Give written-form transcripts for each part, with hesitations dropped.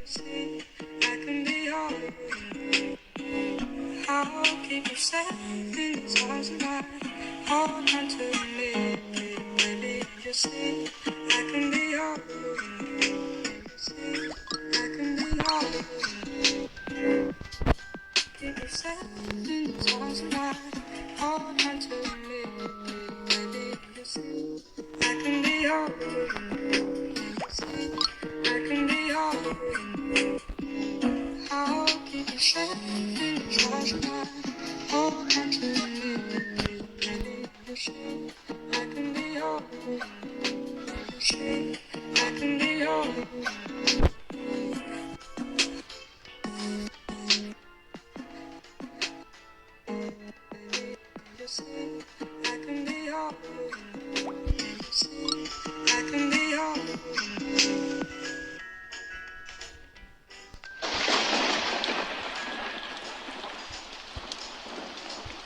see, I can be all you need. I'll keep you safe in these arms of mine. Hold on to me, baby, you see, I can be all you need. You see, I can be all you need. Keep you safe in these arms of mine. Hold on to me, baby, you see, I can be all you need. You see, I can be all you need. I'll keep you safe in these arms of mine. Hold on to me, baby, you see, I can be all you need. You see, I can be all you need. You see, I can be all you need. You see, I can be all you need.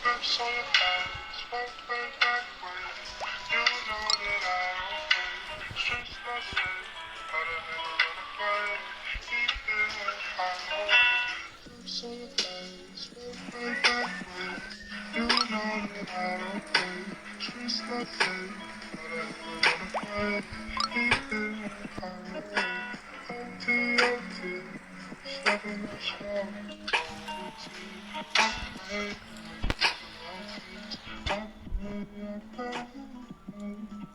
Lips on your face, way back when you know that I don't play. Streets not safe, but I never run away. Even if I know it. Lips on your face, way back when you know that I don't play. Streets not safe, but I never run away. Even if I know it. OT, stepping up strong. OT,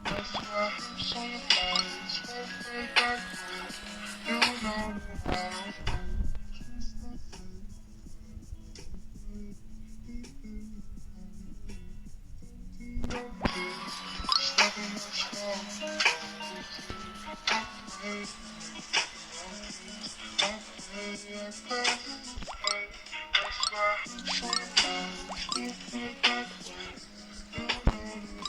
that's why I'm so nice. Way back when you know that I don't stepping up strong. That's why I'm so nice. Way back when you know that I don't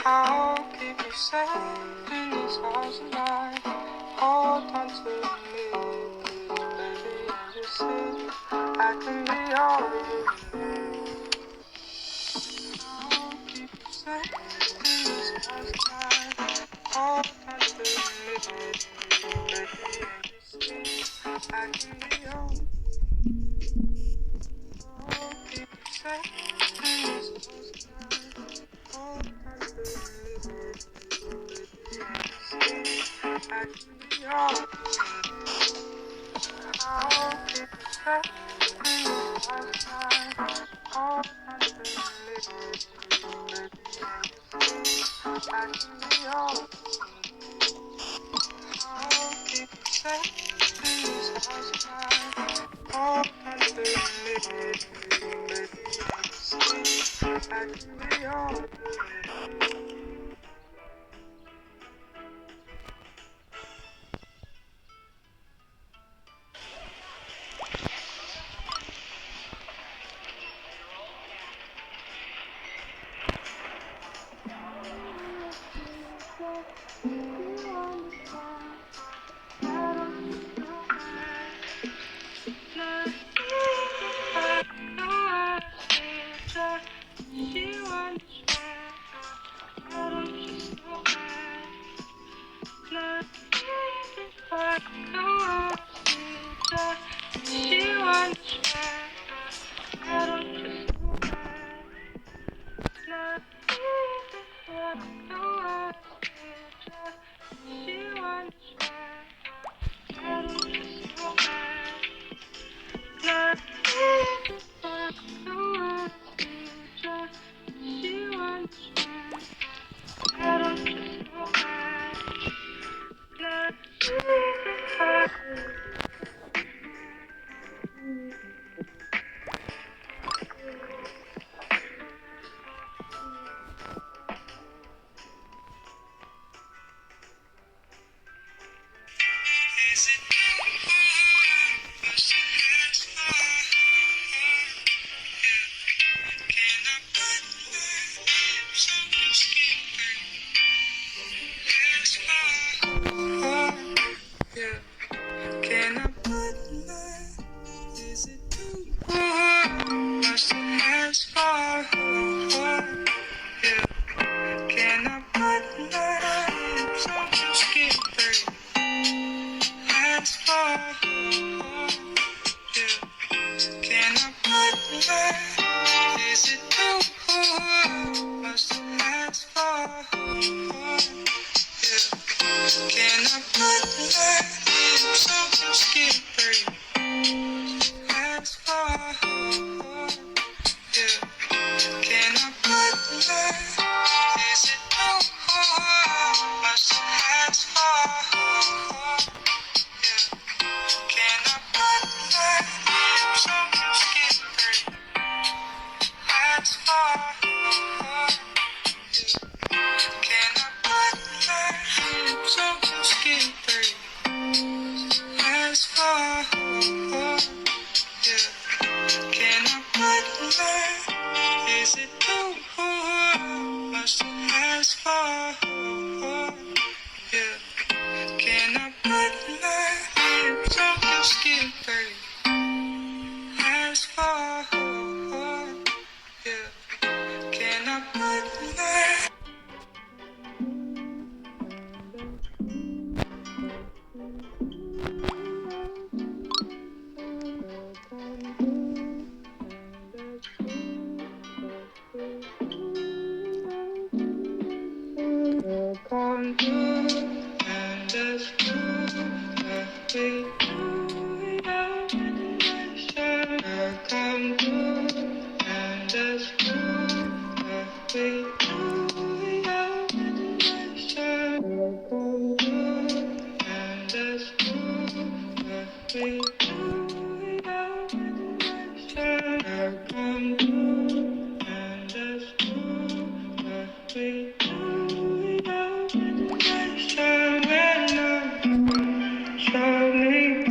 I'll keep you safe in these arms of mine. Hold on to me, baby, you see, I can be all you need. I'll keep you safe in these arms Show me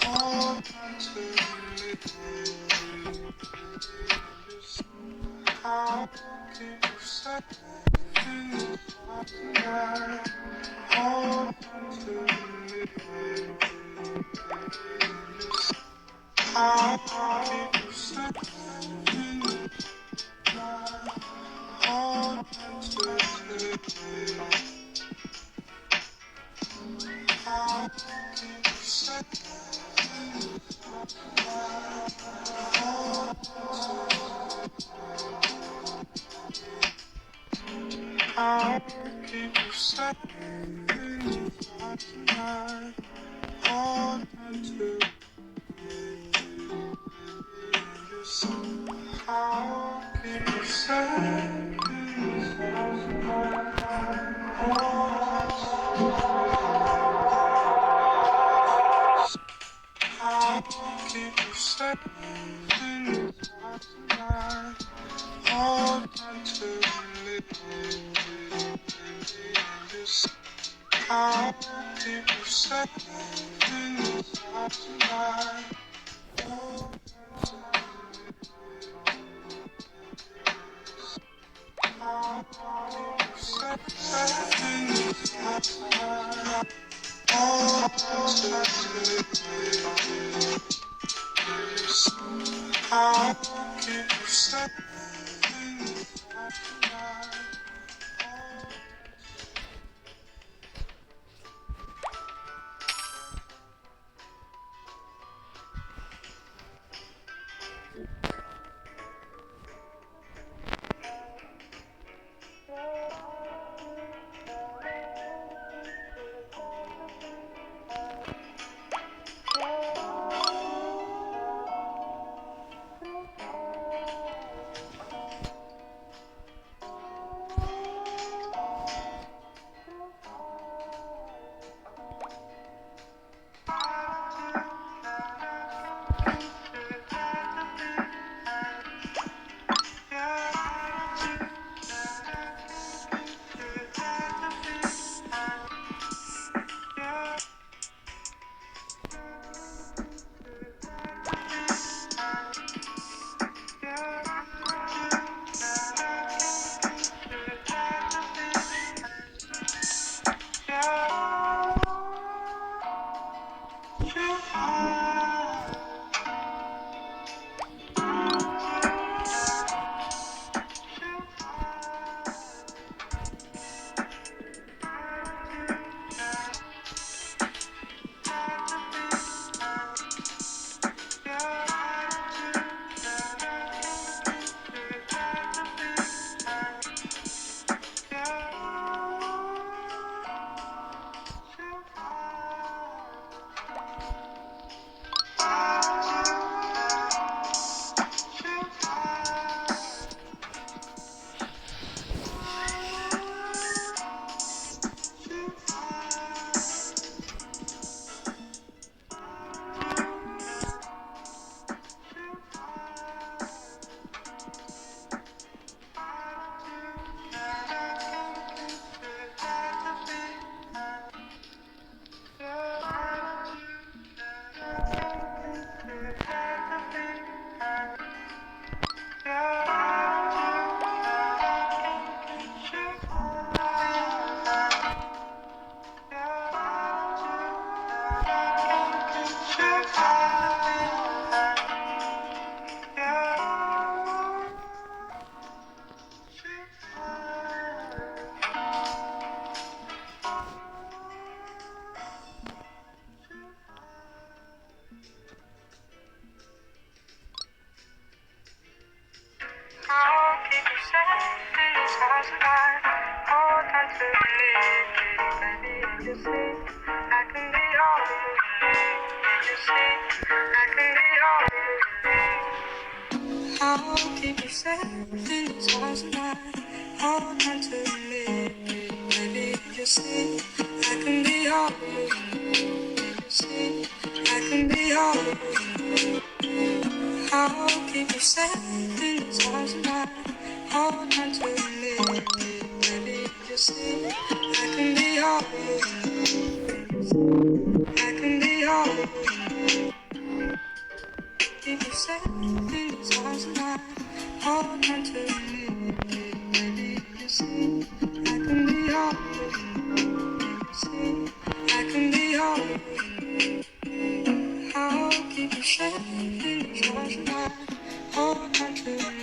Hold on to I'll keep you safe in the dark tonight. Hold on to I'll keep you safe in the dark. Hold on to I'll keep you safe in the dark tonight. Hold on to I'll keep you safe in the dark tonight. Hold on to I'll keep you safe in the dark tonight. I'll keep you safe in the dark tonight. Hold on to I'll keep you safe in the dark tonight. I'll keep you safe in the dark tonight. Hold on to I'll keep you safe in the dark tonight. I'll keep you safe in this house tonight. Hold on to me, baby, in your sleep. I can be all you need. In your sleep, I can be all you need. I'll keep you safe in this house tonight. Hold on to me, baby, in your sleep. I can be all you need. In your sleep, I can be all you need. I'll keep you safe in this house tonight. Hold on to me, baby, just sleep. I can be all you need. Hold on to me, baby, you see, I can be all.